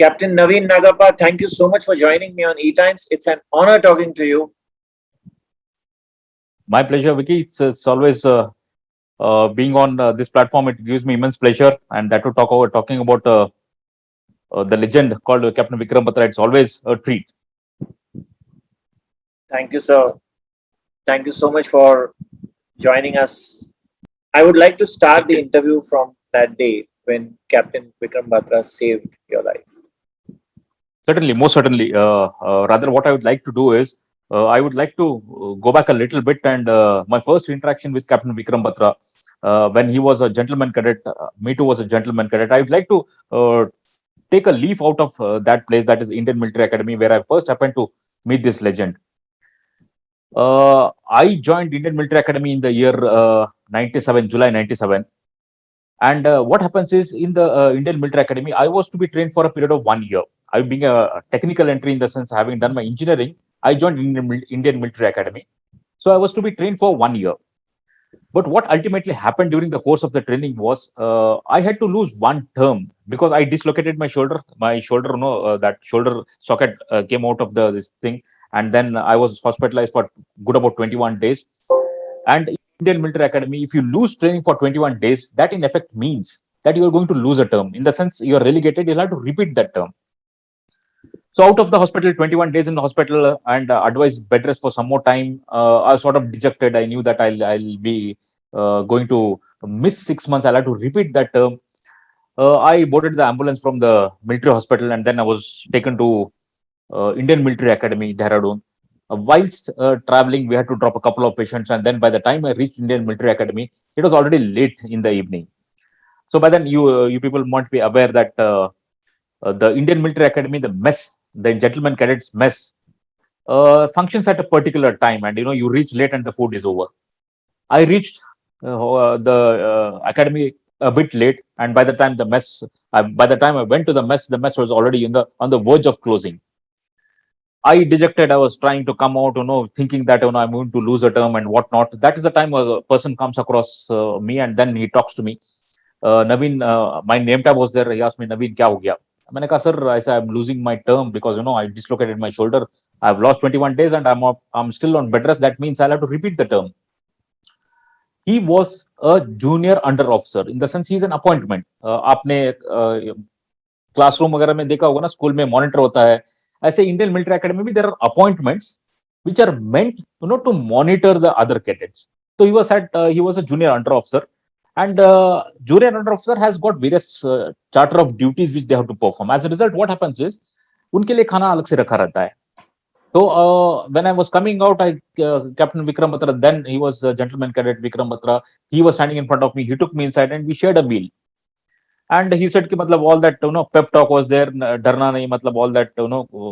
Captain Naveen Nagappa, thank you so much for joining me on E-Times. It's an honor talking to you. My pleasure, Vicky. It's always being on this platform. It gives me immense pleasure, and that to talking about the legend called Captain Vikram Batra. It's always a treat. Thank you, sir. Thank you so much for joining us. I would like to start the interview from that day when Captain Vikram Batra saved your life. Certainly, most certainly. Rather, what I would like to do is I would like to go back a little bit and my first interaction with Captain Vikram Batra when he was a gentleman cadet. Me too was a gentleman cadet. I would like to take a leaf out of that place, that is Indian Military Academy, where I first happened to meet this legend. I joined Indian Military Academy in the year 97, July 97. And what happens is in the Indian Military Academy, I was to be trained for a period of 1 year. I being a technical entry in the sense having done my engineering, I joined Indian Military Academy. So I was to be trained for 1 year. But what ultimately happened during the course of the training was I had to lose one term because I dislocated my shoulder. My shoulder, that shoulder socket came out of the this thing, and then I was hospitalized for good about 21 days. And in Indian Military Academy, if you lose training for 21 days, that in effect means that you are going to lose a term. In the sense you are relegated, you'll have to repeat that term. So out of the hospital, 21 days in the hospital and advised bed rest for some more time. I was sort of dejected. I knew that I'll be going to miss 6 months. I'll have to repeat that term. I boarded the ambulance from the military hospital and then I was taken to Indian Military Academy, Dehradun. Whilst traveling, we had to drop a couple of patients, and then by the time I reached Indian Military Academy, it was already late in the evening. So by then, you people might be aware that the Indian Military Academy, the mess, the gentleman cadets mess, functions at a particular time, and you reach late and the food is over. I reached the academy a bit late, and by the time by the time I went to the mess was already on the verge of closing. I dejected. I was trying to come out, thinking that I'm going to lose a term and whatnot. That is the time a person comes across me, and then he talks to me. Naveen, my name tag was there. He asked me, Naveen, kya ho gaya? मैंने कहा sir, I said I'm losing my term because I dislocated my shoulder. I've lost 21 days and I'm still on bed rest. That means I'll have to repeat the term. He was a junior under officer in the sense he's an appointment. आपने classroom वगैरह में देखा होगा ना, school में monitor होता है. ऐसे इंडियन मिलिट्री एकेडमी में there are appointments which are meant to monitor the other cadets. So he was a junior under officer, and junior under officer has got various charter of duties which they have to perform. As a result, what happens is उनके लिए खाना अलग से रखा रहता है. So when I was coming out, Captain Vikram Batra, then he was a gentleman cadet Vikram Batra, he was standing in front of me. He took me inside and we shared a meal. And he said कि मतलब all that pep talk was there, डरना नहीं, मतलब all that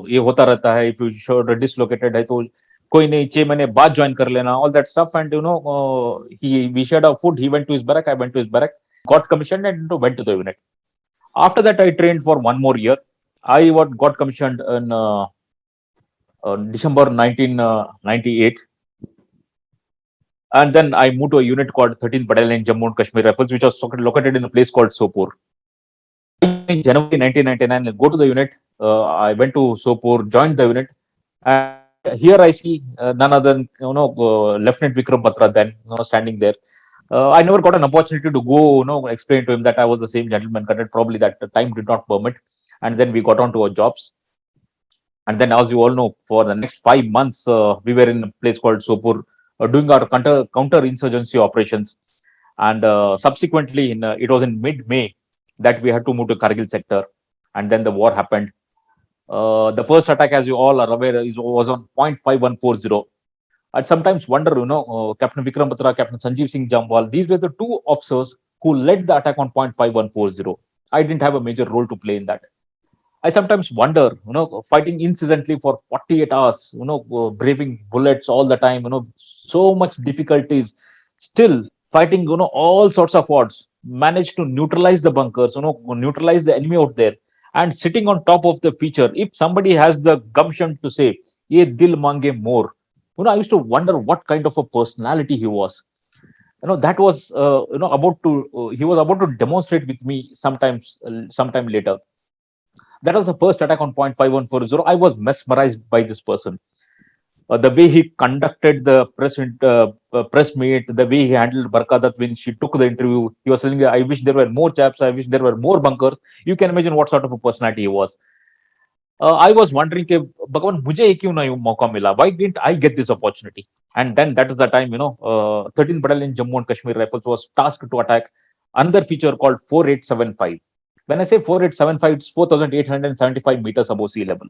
ये होता रहता है, if you should dislocated है तो कोई नहीं, 6 महीने बाद ज्वाइन कर लेना, all that stuff. And we shared our food. He went to his barrack, I went to his barrack, got commissioned and went to the unit. After that I trained for one more year. I got commissioned in December 1998. And then I moved to a unit called 13th Battalion Jammu and Kashmir Rifles, which was located in a place called Sopur. In January 1999, I go to the unit. I went to Sopur, joined the unit, and here I see none other than Lieutenant Vikram Batra, then standing there. I never got an opportunity to go, explain to him that I was the same gentleman cadet. Probably that the time did not permit. And then we got on to our jobs. And then, as you all know, for the next 5 months, we were in a place called Sopur, doing our counter-insurgency operations. And subsequently, it was in mid-May that we had to move to Kargil sector. And then the war happened. The first attack, as you all are aware, was on 0.5140. I sometimes wonder, Captain Vikram Batra, Captain Sanjeev Singh Jamwal, these were the two officers who led the attack on 0.5140. I didn't have a major role to play in that. I sometimes wonder, fighting incessantly for 48 hours, braving bullets all the time, so much difficulties, still fighting, all sorts of odds, managed to neutralize the bunkers, neutralize the enemy out there, and sitting on top of the feature. If somebody has the gumption to say, "Ye dil mange more," I used to wonder what kind of a personality he was. That was, he was about to demonstrate with me sometime later. That was the first attack on point 5140. I was mesmerized by this person. The way he conducted the press meet, the way he handled Barkadat when she took the interview, he was telling, "I wish there were more chaps. I wish there were more bunkers." You can imagine what sort of a personality he was. I was wondering, कि भगवान मुझे ये क्यों नहीं मौका मिला? Why didn't I get this opportunity? And then that is the time, 13th Battalion Jammu and Kashmir Rifles was tasked to attack another feature called 4875. When I say 4875, it's 4,875 meters above sea level.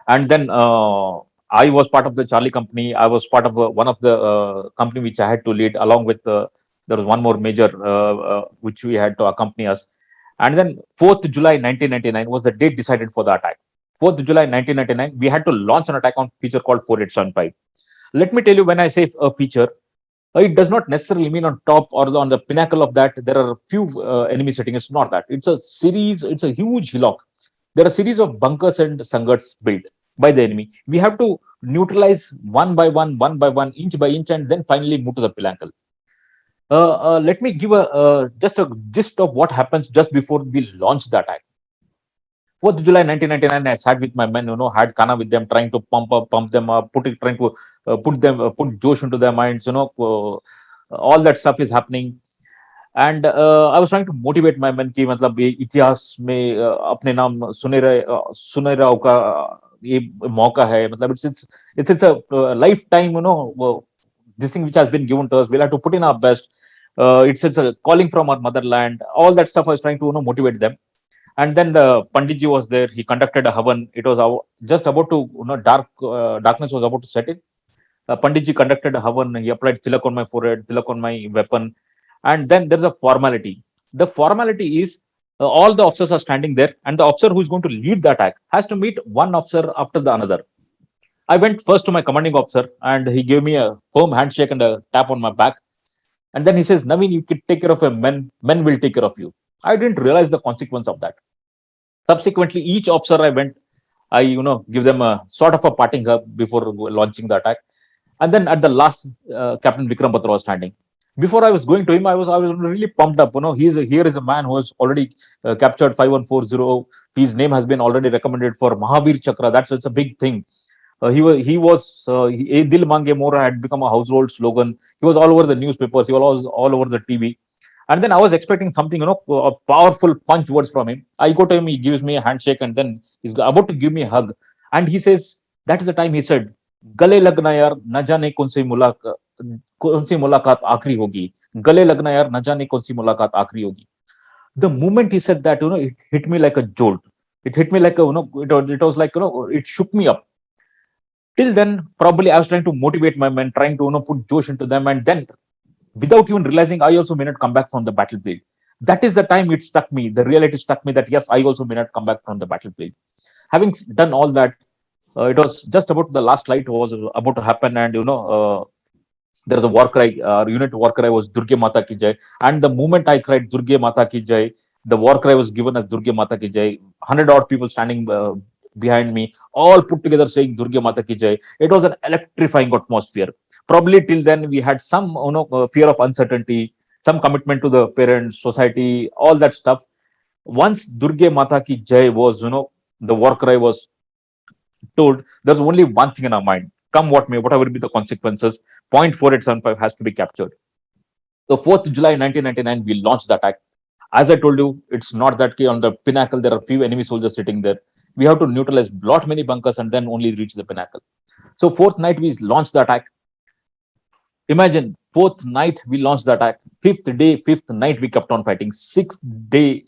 And then I was part of the Charlie company. I was part of one of the company which I had to lead, along with there was one more major which we had to accompany us. And then 4th July 1999 was the date decided for the attack. 4th July 1999, we had to launch an attack on feature called 4875. Let me tell you, when I say a feature, it does not necessarily mean on top or on the pinnacle of that there are a few enemy settings. It's not that. It's a series. It's a huge hillock. There are a series of bunkers and sangars built by the enemy. We have to neutralize one by one, inch by inch, and then finally move to the pinnacle. Let me give a just a gist of what happens just before we launch the attack. 4th July 1999, I sat with my men, had Kana with them, trying to pump them up, trying to put Josh into their minds, all that stuff is happening. And I was trying to motivate my men कि मतलब ये इतिहास में अपने नाम सुनहरा का ये मौका है मतलब it's a lifetime this thing which has been given to us, we'll have to put in our best. It's a calling from our motherland, all that stuff. I was trying to motivate them. And then the Panditji was there. He conducted a havan. It was just about to darkness was about to set in. Panditji conducted a havan. He applied tilak on my forehead, tilak on my weapon. And then there's a formality. The formality is all the officers are standing there, and the officer who's going to lead the attack has to meet one officer after the another. I went first to my commanding officer, and he gave me a firm handshake and a tap on my back. And then he says, Naveen, you can take care of your men. Men will take care of you. I didn't realize the consequence of that. Subsequently, each officer I went, I give them a sort of a parting hug before launching the attack. And then at the last, Captain Vikram Batra was standing. Before I was going to him, I was really pumped up. Here is a man who has already captured 5140. His name has been already recommended for Mahavir Chakra. It's a big thing. He Dil Mange Mora had become a household slogan. He was all over the newspapers. He was all over the TV. And then I was expecting something, a powerful punch words from him. I go to him, he gives me a handshake, and then he's about to give me a hug. And he says, that is the time he said, गले लगना यार न जाने कौन सी मुलाकात आखिरी होगी गले लगना यार न जाने कौन सी मुलाकात आखिरी होगी. The moment he said that, it hit me like a jolt. It hit me like it was like, it shook me up. Till then, probably I was trying to motivate my men, trying to put Josh into them, and then without even realizing, I also may not come back from the battlefield. That is the time it struck me. The reality struck me that yes, I also may not come back from the battlefield. Having done all that, it was just about the last flight was about to happen, and there was a war cry. Unit war cry was Durge Mata Ki Jai, and the moment I cried Durge Mata Ki Jai, the war cry was given as Durge Mata Ki Jai. 100 odd people standing behind me, all put together saying Durge Mata Ki Jai. It was an electrifying atmosphere. Probably till then we had some fear of uncertainty, some commitment to the parents, society, all that stuff. Once Durge Mata Ki Jai was, the war cry was told, there's only one thing in our mind. Come what may, whatever be the consequences, 0.4875 has to be captured. So 4th July 1999, we launched the attack. As I told you, it's not that key. On the pinnacle, there are few enemy soldiers sitting there. We have to neutralize lot many bunkers and then only reach the pinnacle. So fourth night, we launched the attack. Imagine, fourth night, we launched the attack. Fifth night, we kept on fighting. Sixth day,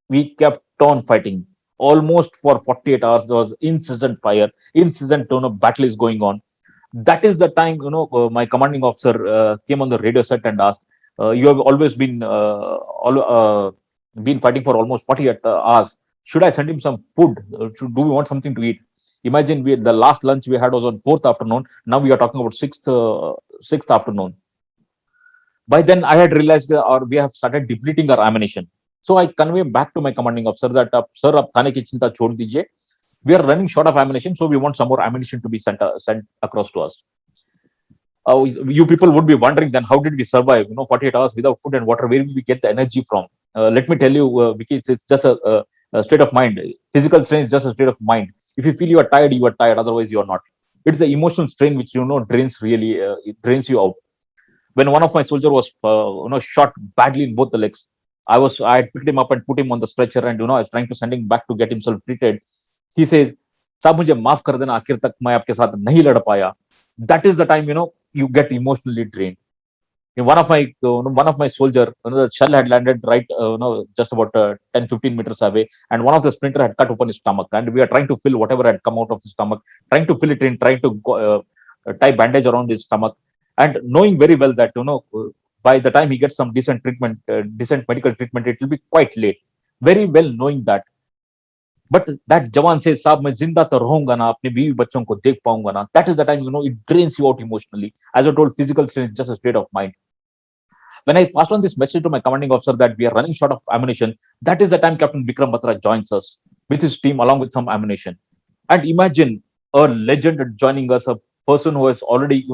we kept on fighting. Almost for 48 hours, there was incessant fire, incessant battle is going on. That is the time, my commanding officer came on the radio set and asked, you have always been fighting for almost 48 hours. Should I send him some food? Do we want something to eat? Imagine the last lunch we had was on 4th afternoon. Now we are talking about 6th afternoon. By then, I had realized we have started depleting our ammunition. So I convey back to my commanding officer that, sir, ab khane ki chinta chhod dijiye. We are running short of ammunition, so we want some more ammunition to be sent across to us. You people would be wondering then, how did we survive 48 hours without food and water? Where will we get the energy from? Let me tell you, Vicky, it's just state of mind. Physical strain is just a state of mind. If you feel you are tired, you are tired. Otherwise, you are not. It's the emotional strain which drains really, it drains you out. When one of my soldier was shot badly in both the legs, I had picked him up and put him on the stretcher, and I was trying to send him back to get himself treated. He says, "साहब मुझे माफ कर देना, आखिर तक मैं आपके साथ नहीं लड़ पाया." That is the time you get emotionally drained. One of my soldier, the shell had landed right, just about 10-15 meters away, and one of the splinter had cut open his stomach, and we are trying to fill whatever had come out of his stomach, trying to fill it in, trying to tie bandage around his stomach, and knowing very well that by the time he gets some decent treatment, decent medical treatment, it will be quite late. Very well knowing that, but that Jawan says, "साहब मैं जिंदा तो रहूंगा ना, अपने बीवी बच्चों को देख पाऊंगा ना." That is the time it drains you out emotionally. As I told, physical strain is just a state of mind. When I passed on this message to my commanding officer that we are running short of ammunition, that is the time Captain Vikram Batra joins us with his team along with some ammunition. And imagine a legend joining us, a person who has already,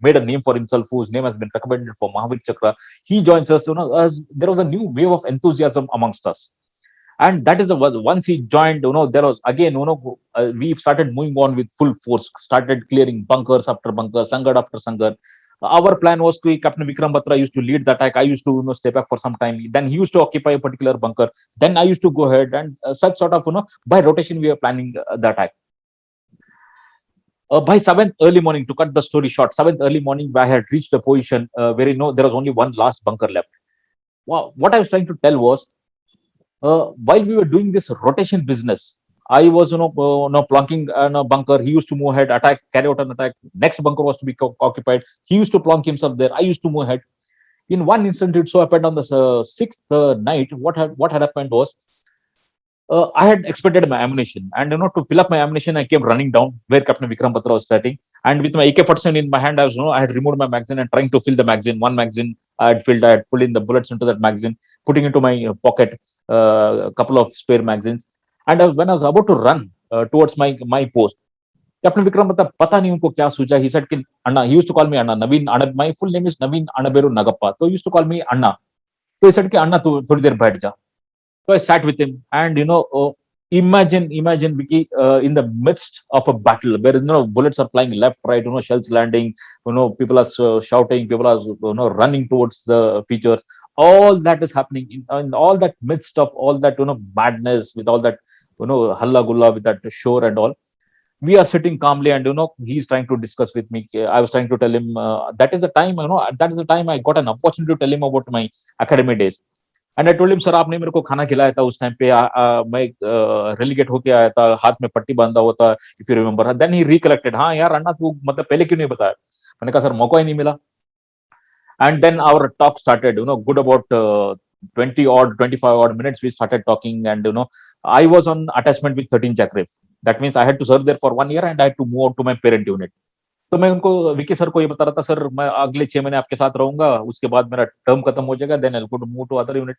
made a name for himself, whose name has been recommended for Mahavir Chakra. He joins us, as there was a new wave of enthusiasm amongst us. And that is once he joined, there was again, we started moving on with full force, started clearing bunkers after bunkers, sangar after sangar. Our plan was to Captain Vikram Batra used to lead the attack. I used to stay back for some time. Then he used to occupy a particular bunker. Then I used to go ahead, and such sort of by rotation we were planning the attack. By 7th early morning, to cut the story short, 7th early morning, I had reached a position where there was only one last bunker left. Wow, what I was trying to tell was, while we were doing this rotation business, I was, plonking a bunker. He used to move ahead, attack, carry out an attack. Next bunker was to be occupied. He used to plonk himself there. I used to move ahead. In one instant, it so happened on the sixth night, what had happened was, I had expended my ammunition, and to fill up my ammunition, I came running down where Captain Vikram Batra was starting, and with my AK-47 in my hand, I had removed my magazine and trying to fill the magazine. One magazine I had filled, I had pulled in the bullets into that magazine, putting into my pocket a couple of spare magazines, and when I was about to run towards my post, Captain Vikram Batra, पता नहीं उनको क्या सूझा, he said कि Anna, he used to call me Anna, Naveen, my full name is Naveen Anaberu Nagappa, so he used to call me Anna. So he said कि Anna, तू थोड़ी देर बैठ जा. So I sat with him, and imagine Vicky, in the midst of a battle where bullets are flying left, right, shells landing, people are shouting, people are running towards the features. All that is happening in all that midst of all that madness, with all that halla gulla, with that shore and all. We are sitting calmly, and he's trying to discuss with me. I was trying to tell him that is the time, that is the time I got an opportunity to tell him about my academy days. And I told him, sir आपने मेरे को खाना खिलाया था उस time पे, मैं relegate होके आया था, हाथ में पट्टी बांधा हुआ था, if you remember. Then he recollected, हाँ यार अन्ना तू मतलब पहले क्यों नहीं बताया. मैंने कहा सर मौका ही नहीं मिला. And then our talk started, good about 20 odd 25 odd minutes we started talking. And I was on attachment with 13 Jackrave. That means I had to serve there for 1 year, and I had to move out to my parent unit. तो मैं उनको, Vicky sir को ये बता रहा था, sir मैं अगले 6 महीने आपके साथ रहूंगा, उसके बाद मेरा टर्म खत्म हो जाएगा, then I will go to move to other unit.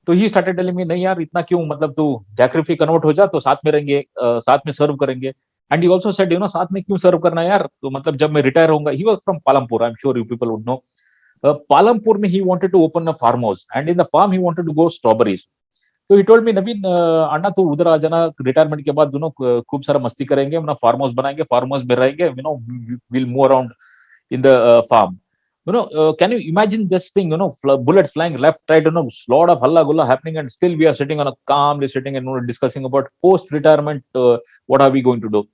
तो ही स्टार्टेड टेलिंग मी, नहीं यार इतना क्यों, मतलब तू जैक्रिफी कन्वर्ट हो जा तो साथ में रहेंगे, साथ में सर्व करेंगे. एंड ही आल्सो सेड, साथ में क्यों सर्व करना है यार, तो मतलब जब मैं रिटायर होऊंगा. He was from Palampur, I am sure you people would know. Palampur में he wanted to open a farm house, and in the farm he wanted to go strawberries. तो ही टोल्ड मी, नवीन अन्ना तू उधर आ जाना, रिटायरमेंट के बाद दोनों खूब सारा मस्ती करेंगे, अपना फार्म हाउस बनाएंगे, फार्म हाउस में रहेंगे, will move around in the farm. Can you imagine this thing? Bullets flying left, right, lot of halla gulla happening, and still we are sitting on a calmly sitting and discussing about post-retirement. What are we going to do?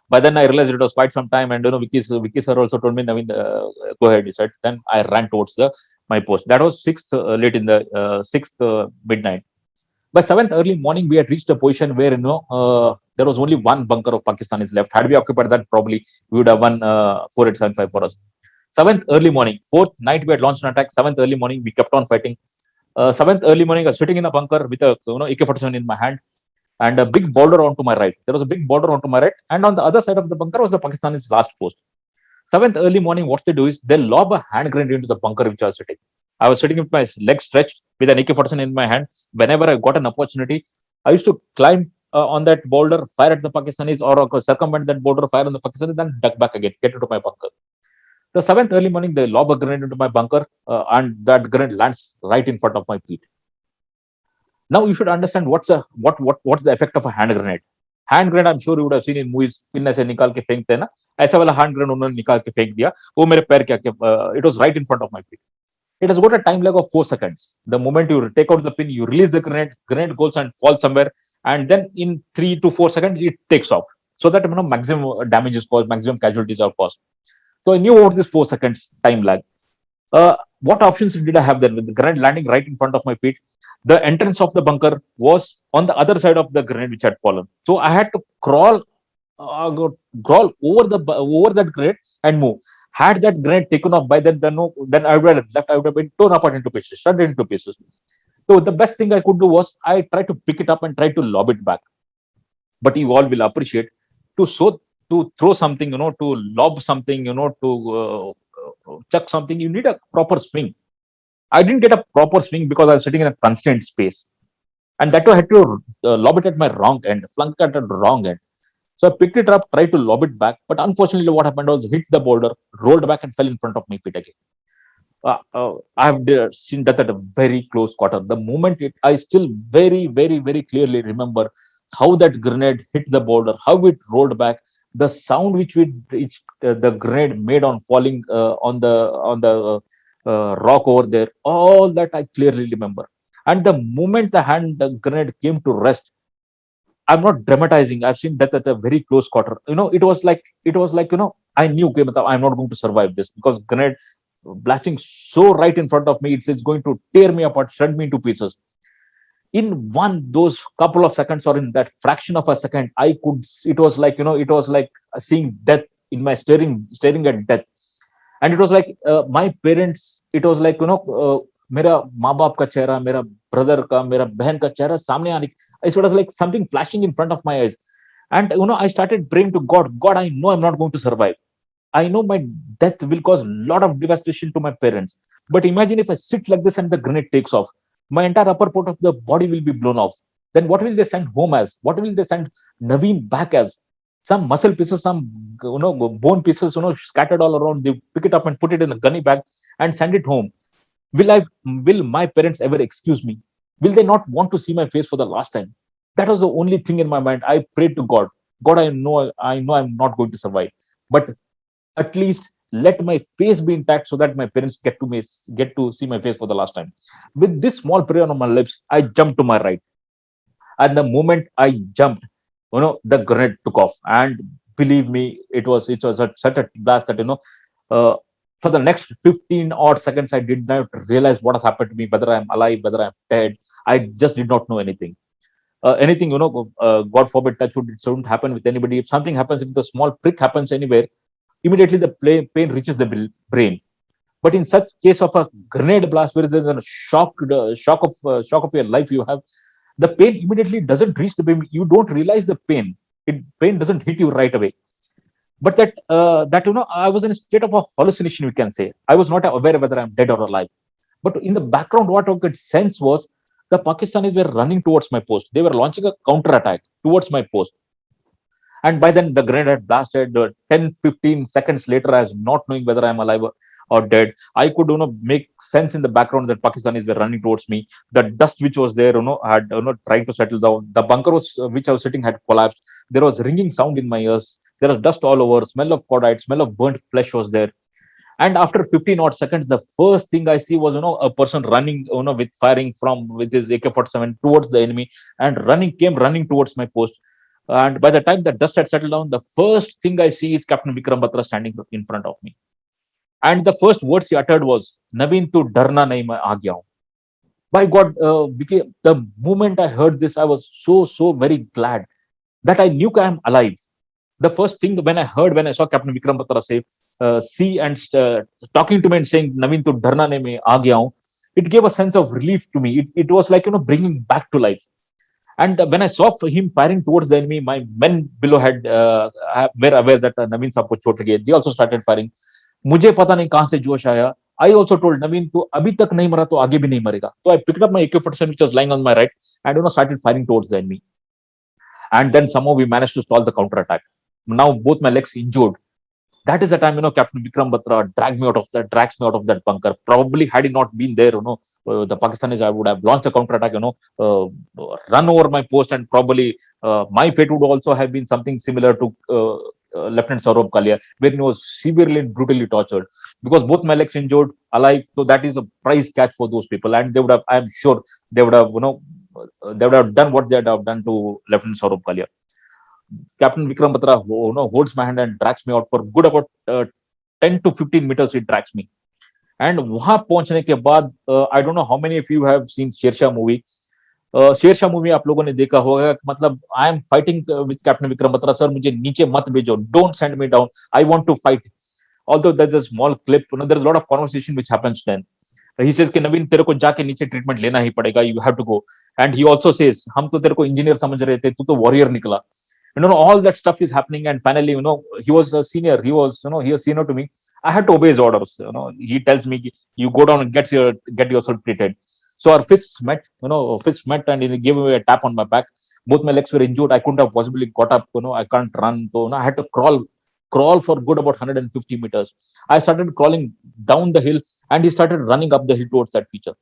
By then I realized it was quite some time, and Vicky sir also told me, Naveen, go ahead. He said. Then I ran towards my post. That was sixth, late in the sixth midnight. By 7th early morning, we had reached a position where there was only one bunker of Pakistanis left. Had we occupied that, probably we would have won 4875 for us. 7th early morning, 4th night we had launched an attack. 7th early morning, we kept on fighting. 7th early morning, I was sitting in a bunker with a AK-47 in my hand, and a big border onto my right. There was a big border onto my right, and on the other side of the bunker was the Pakistanis' last post. 7th early morning, what they do is they lob a hand grenade into the bunker which I was sitting. I was sitting with my legs stretched with an AK-47 in my hand. Whenever I got an opportunity, I used to climb on that boulder, fire at the Pakistanis, or circumvent that boulder, fire on the Pakistanis, then duck back again, get into my bunker. The 7th early morning, they lob a grenade into my bunker, and that grenade lands right in front of my feet. Now you should understand what's the effect of a hand grenade. Hand grenade, I am sure you would have seen in movies, pin ऐसे निकाल के फेंकते हैं ना, ऐसा वाला hand grenade उन्होंने निकाल के फेंक दिया, वो मेरे पैर के it was right in front of my feet. It has got a time lag of 4 seconds. The moment you take out the pin, you release the grenade goes and falls somewhere, and then in 3 to 4 seconds it takes off. So that maximum damage is caused, maximum casualties are caused. So I knew about this 4 seconds time lag. What options did I have then? With the grenade landing right in front of my feet, the entrance of the bunker was on the other side of the grenade which had fallen. So I had to crawl over that grenade and move. Had that grenade taken off by then I would have left. I would have been torn apart into pieces, shredded into pieces. So the best thing I could do was I tried to pick it up and try to lob it back. But you all will appreciate, to throw something, to lob something, chuck something, you need a proper swing. I didn't get a proper swing because I was sitting in a constrained space, and that too I had to lob it at my wrong end, flunk it at the wrong end. So I picked it up, tried to lob it back, but unfortunately, what happened was hit the boulder, rolled back, and fell in front of my feet again. I have seen death at a very close quarter. The moment I still very, very, very clearly remember how that grenade hit the boulder, how it rolled back, the sound which the grenade made on falling on the rock over there. All that I clearly remember. And the moment the grenade came to rest, I'm not dramatizing. I've seen death at a very close quarter. It was like I knew okay, I'm not going to survive this because grenade blasting so right in front of me, it's going to tear me apart, shred me into pieces. In those couple of seconds, or in that fraction of a second, it was like seeing death in my staring at death. And it was like my parents, it was like मेरा माँ बाप का चेहरा, मेरा brother का, मेरा बहन का चेहरा सामने आने, it was like something flashing in front of my eyes. And I started praying to God, I know I'm not going to survive. I know my death will cause a lot of devastation to my parents. But imagine if I sit like this and the grenade takes off, my entire upper part of the body will be blown off. Then what will they send home as? What will they send Naveen back as? Some muscle pieces, some bone pieces, scattered all around. They pick it up and put it in a gunny bag and send it home. Will my parents ever excuse me? Will they not want to see my face for the last time? That was the only thing in my mind. I prayed to God, I know I'm not going to survive, but at least let my face be intact so that my parents get to see my face for the last time. With this small prayer on my lips, I jumped to my right, and the moment I jumped, the grenade took off. And believe me, it was such a blast that uh, for the next 15 odd seconds, I did not realize what has happened to me, whether I'm alive, whether I'm dead. I just did not know anything. Anything, God forbid, touch wood, it shouldn't happen with anybody. If something happens, if the small prick happens anywhere, immediately the pain reaches the brain. But in such case of a grenade blast, where there's a shock of your life, you have the pain immediately doesn't reach the brain. You don't realize the pain. Pain doesn't hit you right away. But I was in a state of a hallucination, we can say. I was not aware whether I'm dead or alive. But in the background, what I could sense was the Pakistanis were running towards my post. They were launching a counter attack towards my post. And by then, the grenade had blasted. 10, 15 seconds later, I was not knowing whether I'm alive or dead. I could make sense in the background that Pakistanis were running towards me. The dust which was there, had trying to settle down. The bunker which I was sitting had collapsed. There was ringing sound in my ears. There was dust all over. Smell of cordite. Smell of burnt flesh was there. And after 15 odd seconds, the first thing I see was a person running, with firing with his AK-47 towards the enemy, and came running towards my post. And by the time the dust had settled down, the first thing I see is Captain Vikram Batra standing in front of me. And the first words he uttered was, Naveen, tu darna nahi, main aa gaya hu. By God, the moment I heard this, I was so very glad that I knew I am alive. The first thing when I saw Captain Vikram Batra see and talking to me and saying, Naveen, tu darna nahi, main aa gaya hu, it gave a sense of relief to me. It was like, bringing back to life. And when I saw him firing towards the enemy, my men below were aware that Naveen साहब को चोट लगी है. They also started firing. मुझे पता नहीं कहां से जोश आया. I also told Naveen, तू अभी तक नहीं मरा तो आगे भी नहीं मरेगा. So I picked up my AK-47 which was lying on my right and started firing towards the enemy. And then somehow we managed to stall the counter attack. Now both my legs injured. That is the time, Captain Vikram Batra drags me out of that bunker. Probably had he not been there, the Pakistanis, I would have launched a counter attack, run over my post, and probably my fate would also have been something similar to Lieutenant Saurabh Kalia, where he was severely and brutally tortured because both my legs injured, alive. So that is a prize catch for those people, and they would have, I am sure, they would have, they would have done what they would have done to Lieutenant Saurabh Kalia. Captain Vikram Batra, holds my hand and drags me out for good about 10 to 15 meters. He drags me, and वहां पहुंचने के बाद, I don't know how many of you have seen Shersha movie. Shershah movie आप लोगों ने देखा होगा, मतलब I am fighting with captain Vikram Batra, sir मुझे नीचे मत भेजो, don't send me down, I want to fight. Although there's a small clip, there's a lot of conversation which happens then. He says कि नवीन तेरे को जाके नीचे ट्रीटमेंट लेना ही पड़ेगा, you have to go. And he also says हम तो तेरे को इंजीनियर समझ रहे थे, तू तो वॉरियर निकला. All that stuff is happening, and finally, he was a senior, he was senior to me. I had to obey his orders. He tells me, you go down and get yourself treated. So our fists met, and he gave me a tap on my back. Both my legs were injured. I couldn't have possibly got up. I can't run. So I had to crawl for good about 150 meters. I started crawling down the hill, and he started running up the hill towards that feature.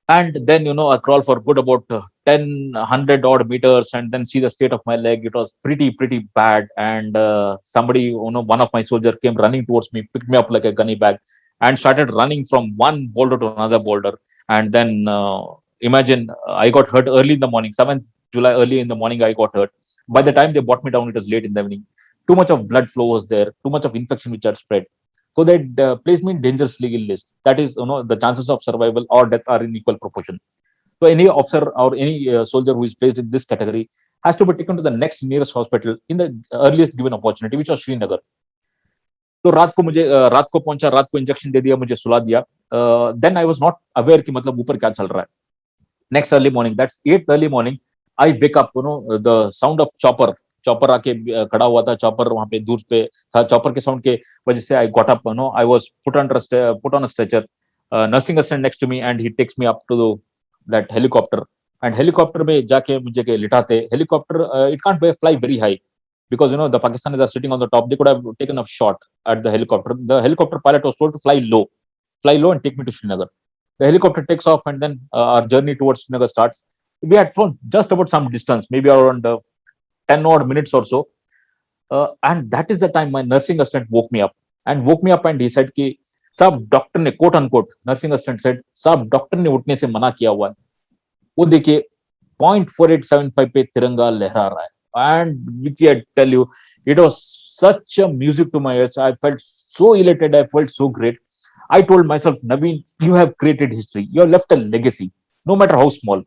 And then, I crawl for good about 10, 100 odd meters, and then see the state of my leg. It was pretty bad. And somebody, one of my soldiers came running towards me, picked me up like a gunny bag, and started running from one boulder to another boulder. And then imagine, I got hurt early in the morning, 7th July, early in the morning, I got hurt. By the time they brought me down, it was late in the evening. Too much of blood flow was there, too much of infection which had spread. So they placed me in dangerously ill list. That is, the chances of survival or death are in equal proportion. So any officer or any soldier who is placed in this category has to be taken to the next nearest hospital in the earliest given opportunity, which was Srinagar. तो रात को पहुंचा, रात को injection दे दिया, मुझे सुला दिया. Then I was not aware कि मतलब ऊपर क्या चल रहा है. Next early morning, that's 8th early morning, I wake up, the sound of chopper आके खड़ा हुआ था, चॉपर वहां पे दूर पे था. चॉपर के साउंड के वजह से I got up, I was put on a stretcher. Nursing assistant next to me, and he takes me up to that helicopter. And helicopter में जाके मुझे लिटाते. Helicopter, it can't fly very high because the Pakistanis are sitting on the top. They could have taken a shot at the helicopter. The helicopter pilot was told to fly low and take me to Srinagar. The helicopter takes off, and then our journey towards Srinagar starts. We had flown just about some distance, maybe around 10 odd minutes or so. And that is the time my nursing assistant woke me up, and he said कि सब doctor ने, quote unquote, nursing assistant said, सब doctor ने उठने से मना किया हुआ है. वो देखिए 0.4875 पे तिरंगा लहरा रहा है. And Vicky, I tell you, it was such a music to my ears. I felt so elated. I felt so great. I told myself, Naveen, you have created history. You have left a legacy, no matter how small.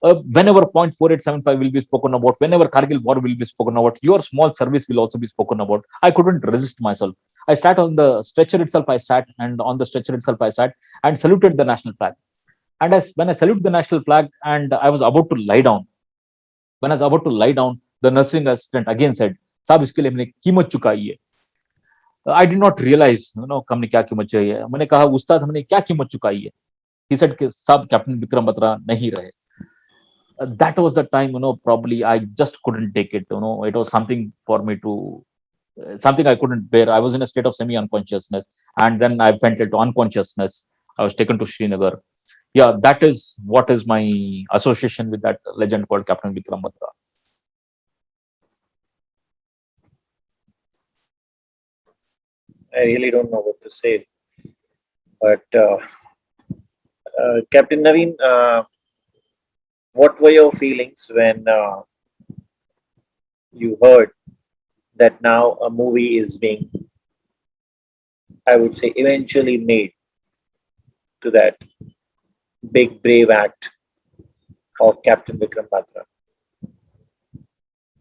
Whenever 0.4875 will be spoken about, whenever Kargil war will be spoken about, your small service will also be spoken about. I couldn't resist myself. I sat on the stretcher itself. And on the stretcher itself, I sat and saluted the national flag. And when I saluted the national flag, and I was about to lie down, the nursing assistant again said, "साहब इसके लिए हमने कीमत चुकाई है." I did not realize, हमने क्या कीमत चुकाई है. मैंने कहा, उस्ताद हमने क्या कीमत चुकाई है. He said कि साहब कैप्टन विक्रम बत्रा नहीं रहे. That was the time, probably I just couldn't take it. It was something for me to, something I couldn't bear. I was in a state of semi-unconsciousness, and then I went into unconsciousness. I was taken to Srinagar. Yeah, that is what is my association with that legend called Captain Vikram Batra. I really don't know what to say, but Captain Naveen, what were your feelings when you heard that now a movie is being, I would say, eventually made to that big brave act of Captain Vikram Batra?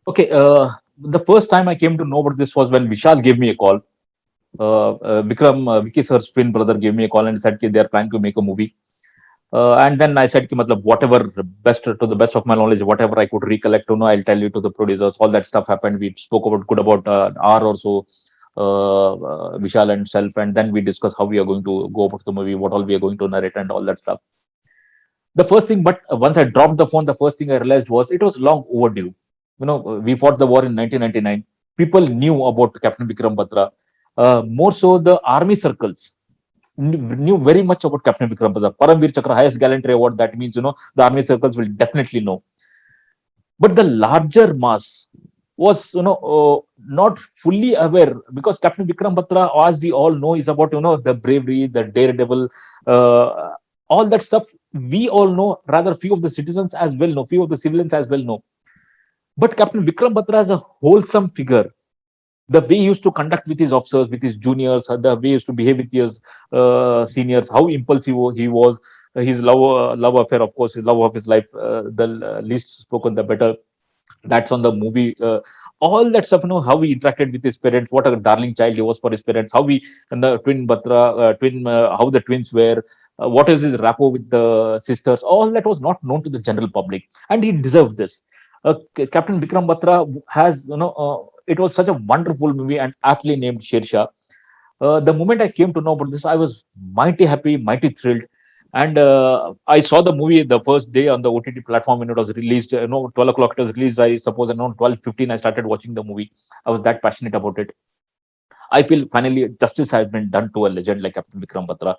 Okay, the first time I came to know about this was when Vishal gave me a call. Vicky sir's twin brother gave me a call and said they are planning to make a movie. And then I said, whatever to the best of my knowledge, whatever I could recollect, I'll tell you to the producers. All that stuff happened. We spoke about an hour or so, Vishal and self, and then we discussed how we are going to go about the movie, what all we are going to narrate, and all that stuff. The first thing, but once I dropped the phone, the first thing I realized was it was long overdue. We fought the war in 1999. people knew about Captain Vikram Batra. More so, the army circles knew very much about Captain Vikram Batra. Paramveer Chakra, highest gallantry award. That means, the army circles will definitely know. But the larger mass was, not fully aware, because Captain Vikram Batra, as we all know, is about, the bravery, the daredevil, all that stuff. We all know. Rather, few of the citizens as well know. Few of the civilians as well know. But Captain Vikram Batra as a wholesome figure, the way he used to conduct with his officers, with his juniors, the way he used to behave with his seniors, how impulsive he was, his love affair, of course, his love of his life, the least spoken, the better. That's on the movie. All that stuff, how he interacted with his parents, what a darling child he was for his parents, how he and the twin Batra, how the twins were, what is his rapport with the sisters. All that was not known to the general public, and he deserved this. Captain Vikram Batra has, it was such a wonderful movie and aptly named Shersha. The moment I came to know about this, I was mighty happy, mighty thrilled. And I saw the movie the first day on the OTT platform when it was released. 12 o'clock it was released. I suppose around 12:15 I started watching the movie. I was that passionate about it. I feel finally justice has been done to a legend like Captain Vikram Batra.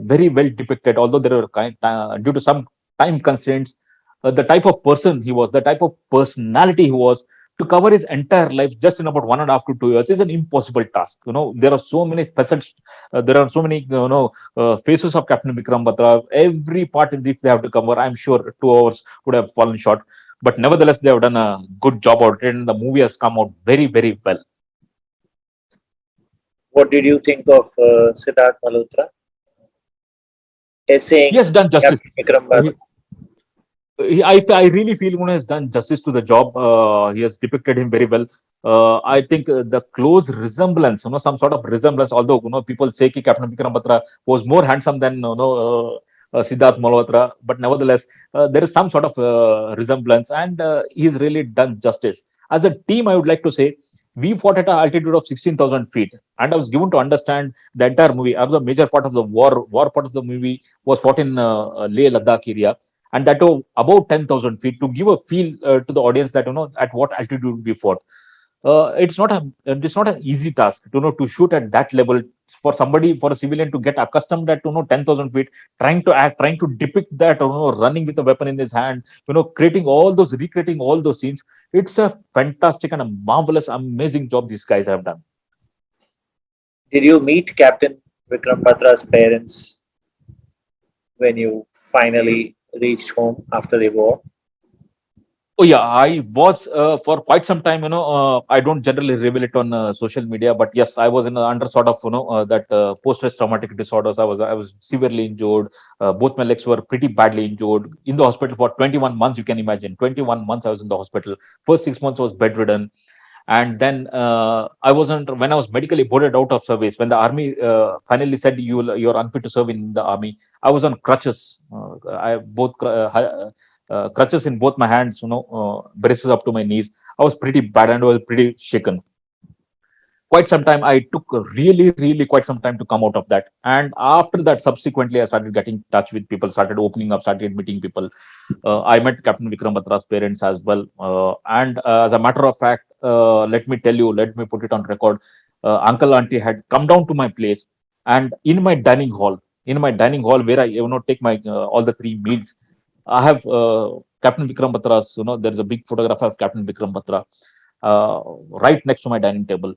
Very well depicted, although there were due to some time constraints, the type of person he was, the type of personality he was, to cover his entire life just in about 1.5 to 2 years is an impossible task. There are so many facets, there are so many, faces of Captain Vikram Batra. Every part if they have to cover, I'm sure 2 hours would have fallen short. But nevertheless, they have done a good job out of it, and the movie has come out very, very well. What did you think of Siddharth Malhotra He essaying has done justice. Captain Vikram Batra? I really feel has done justice to the job. He has depicted him very well. I think the close resemblance, some sort of resemblance. Although people say that Captain Vikram Batra was more handsome than Siddharth Malhotra, but nevertheless, there is some sort of resemblance, and he's really done justice. As a team, I would like to say we fought at an altitude of 16,000 feet, and I was given to understand the entire movie. As a major part of the war part of the movie was fought in Leh Ladakh area, and that too above 10,000 feet, to give a feel to the audience that at what altitude we fought. It's not an easy task to shoot at that level, for somebody, for a civilian to get accustomed at 10,000 feet, trying to depict that, running with a weapon in his hand, recreating all those scenes. It's a fantastic and a marvelous, amazing job these guys have done. Did you meet Captain Vikram Batra's parents when you finally reached home after the war? Oh yeah, I was for quite some time. I don't generally reveal it on social media, but yes, I was under sort of that post-stress traumatic disorders. I was severely injured. Both my legs were pretty badly injured. In the hospital for 21 months. You can imagine, 21 months I was in the hospital. First 6 months I was bedridden, and then I wasn't when I was medically boarded out of service. When the army finally said you're unfit to serve in the army, I was on crutches. I both crutches in both my hands, braces up to my knees. I was pretty bad and I was pretty shaken. Quite some time, I took really, really quite some time to come out of that. And after that, subsequently, I started getting in touch with people, started opening up, started meeting people. I met Captain Vikram Batra's parents as well. And as a matter of fact, let me put it on record. Uncle, auntie had come down to my place, and in my dining hall where I take my all the three meals, I have Captain Vikram Batra's. There is a big photograph of Captain Vikram Batra right next to my dining table.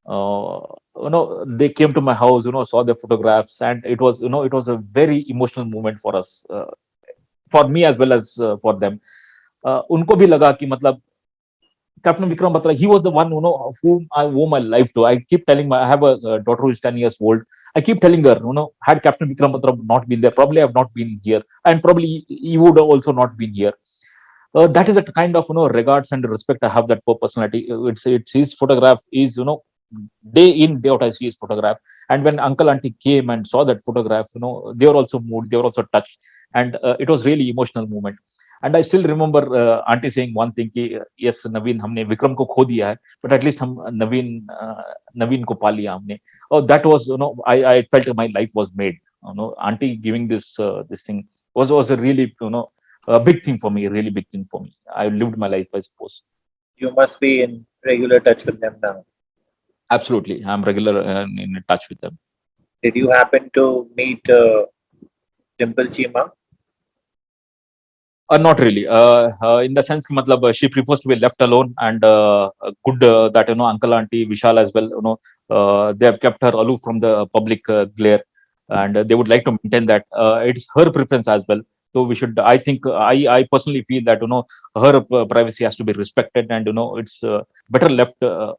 uh, they came to my house, saw the photographs, and it was a very emotional moment for us, for me as well as for them. उनको भी लगा कि मतलब Captain Vikram Batra, he was the one whom I owe my life to. I keep telling I have a daughter who is 10 years old. I keep telling her, had Captain Vikram Batra not been there, probably I have not been here, and probably he would have also not been here. That is the kind of regards and respect I have that for personality. It's his photograph is day in day out I see his photograph, and when uncle auntie came and saw that photograph, they were also moved, they were also touched, and it was really emotional moment. And I still remember auntie saying one thing ki, yes Naveen, हमने विक्रम को खो दिया है, but at least हम नवीन को पा लिया हमने. Oh, that was I felt my life was made. Auntie giving this thing was a really a big thing for me, a really big thing for me. I lived my life, I suppose. You must be in regular touch with them now. Absolutely, I'm regular in touch with them. Did you happen to meet Dimple Chima? Not really. In the sense, matlab, she prefers to be left alone, and good that uncle, auntie, Vishal as well. They have kept her aloof from the public glare, and they would like to maintain that. It's her preference as well. So we should. I think I personally feel that her privacy has to be respected, and it's better left her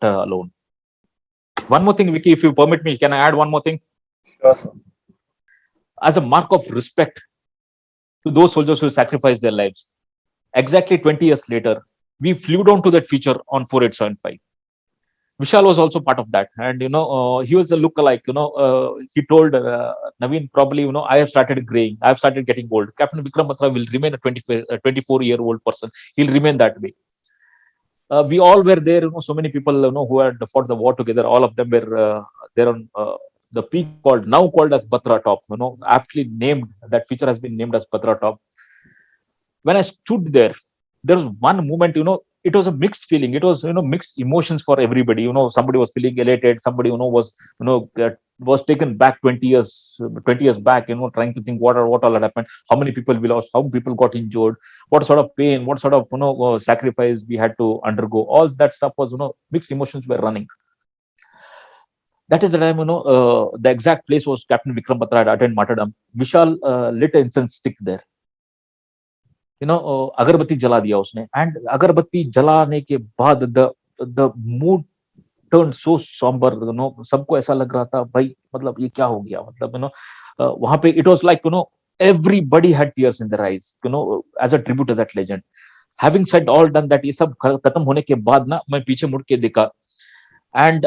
alone. One more thing, Vicky, if you permit me, can I add one more thing? Sure, sir. As a mark of respect to those soldiers who sacrificed their lives. Exactly 20 years later, we flew down to that feature on 4875. Vishal was also part of that, and he was a lookalike. He told Naveen, probably, I have started graying, I have started getting old. Captain Vikram Batra will remain a 24-year-old person. He'll remain that way. We all were there. So many people, who had fought the war together. All of them were there on the peak called as Batra Top. Aptly named. That feature has been named as Batra Top. When I stood there was one moment, it was a mixed feeling. It was, mixed emotions for everybody. Somebody was feeling elated. Somebody, was taken back 20 years back, trying to think what all had happened, how many people we lost, how many people got injured, what sort of pain, what sort of, sacrifice we had to undergo. All that stuff was, mixed emotions were running. That is the time, the exact place was Captain Vikram Batra had attended martyrdom. Vishal lit an incense stick there. अगरबत्ती जला दिया उसने, and अगरबत्ती जलाने के बाद the mood turn so sombre. सबको ऐसा लग रहा था, भाई मतलब ये क्या हो गया, मतलब वहां पे it was like everybody had tears in their eyes, as a tribute to that legend. Having said all done that, ये सब खत्म होने के बाद ना मैं पीछे मुड़ के देखा, and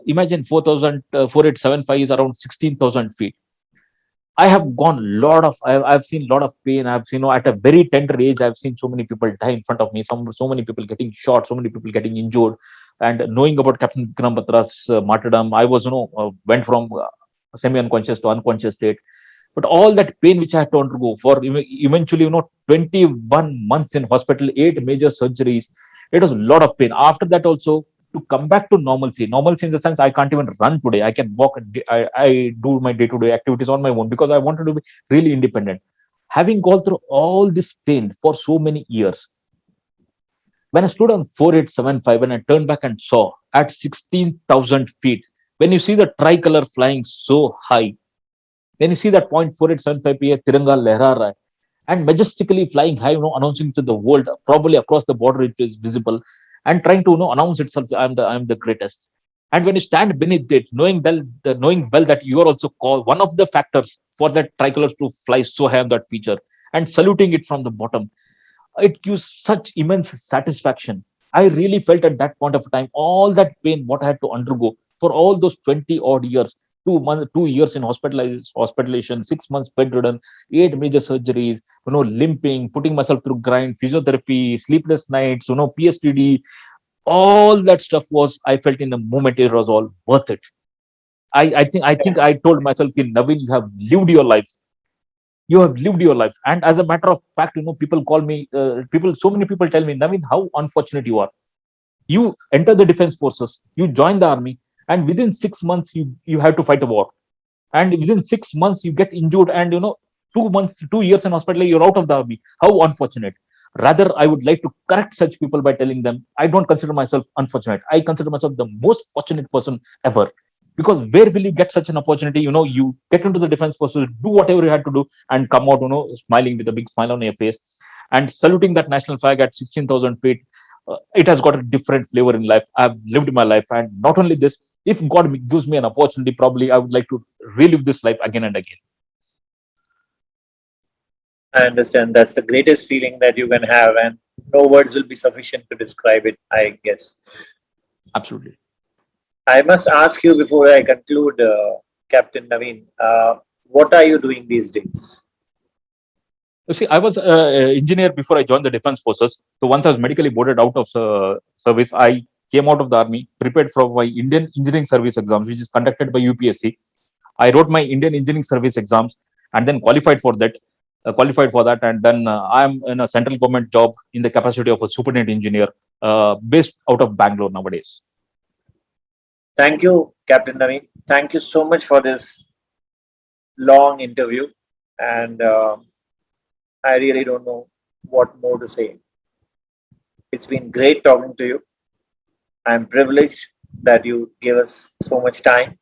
imagine 4875 is around 16,000 feet. I have gone I've seen a lot of pain. I've seen, at a very tender age, I've seen so many people die in front of me. So many people getting shot, so many people getting injured. And knowing about Captain Vikram Batra's martyrdom, I was, went from semi-unconscious to unconscious state. But all that pain which I had to undergo for eventually, 21 months in hospital, 8 major surgeries, it was a lot of pain. After that also, to come back to normalcy in the sense I can't even run today. I can walk. I do my day-to-day activities on my own because I wanted to be really independent. Having gone through all this pain for so many years, when I stood on 4875 and I turned back and saw at 16,000 feet, when you see the tricolor flying so high, when you see that 0.4875 PA Tiranga lehra raha hai, and majestically flying high, announcing to the world, probably across the border it is visible, and trying to announce itself, I'm the greatest. And when you stand beneath it, knowing well that you are also called one of the factors for that tricolor to fly so high on that feature, and saluting it from the bottom, it gives such immense satisfaction. I really felt at that point of time all that pain what I had to undergo for all those 20 odd years. 2 years in hospitalization, 6 months bedridden, 8 major surgeries, limping, putting myself through grind, physiotherapy, sleepless nights, PSTD, all that stuff was, I felt in the moment it was all worth it. I think I told myself, Naveen, you have lived your life. You have lived your life. And as a matter of fact, people call me, so many people tell me, Naveen, how unfortunate you are. You enter the defense forces, you join the army, and within 6 months, you have to fight a war. And within 6 months, you get injured, and 2 years in hospital, you're out of the army. How unfortunate. Rather, I would like to correct such people by telling them, I don't consider myself unfortunate. I consider myself the most fortunate person ever. Because where will you get such an opportunity? You get into the defense forces, do whatever you had to do, and come out, smiling with a big smile on your face, and saluting that national flag at 16,000 feet. It has got a different flavor in life. I've lived my life, and not only this, if God gives me an opportunity, probably I would like to relive this life again and again. I understand. That's the greatest feeling that you can have, and no words will be sufficient to describe it, I guess. Absolutely. I must ask you before I conclude, Captain Naveen, what are you doing these days? You see, I was an engineer before I joined the defense forces. So once I was medically boarded out of service, I came out of the army, prepared for my Indian Engineering Service exams, which is conducted by UPSC. I wrote my Indian Engineering Service exams and then qualified for that. qualified for that, and then I am in a central government job in the capacity of a superintendent engineer, based out of Bangalore nowadays. Thank you, Captain Naveen. Thank you so much for this long interview. And I really don't know what more to say. It's been great talking to you. I'm privileged that you gave us so much time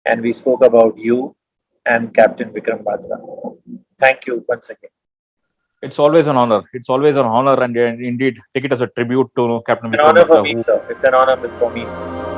and we spoke about you and Captain Vikram Batra. Thank you once again. It's always an honor. It's always an honor, and indeed take it as a tribute to Captain An Vikram honor for Batra, me, who sir. It's an honor for me, sir.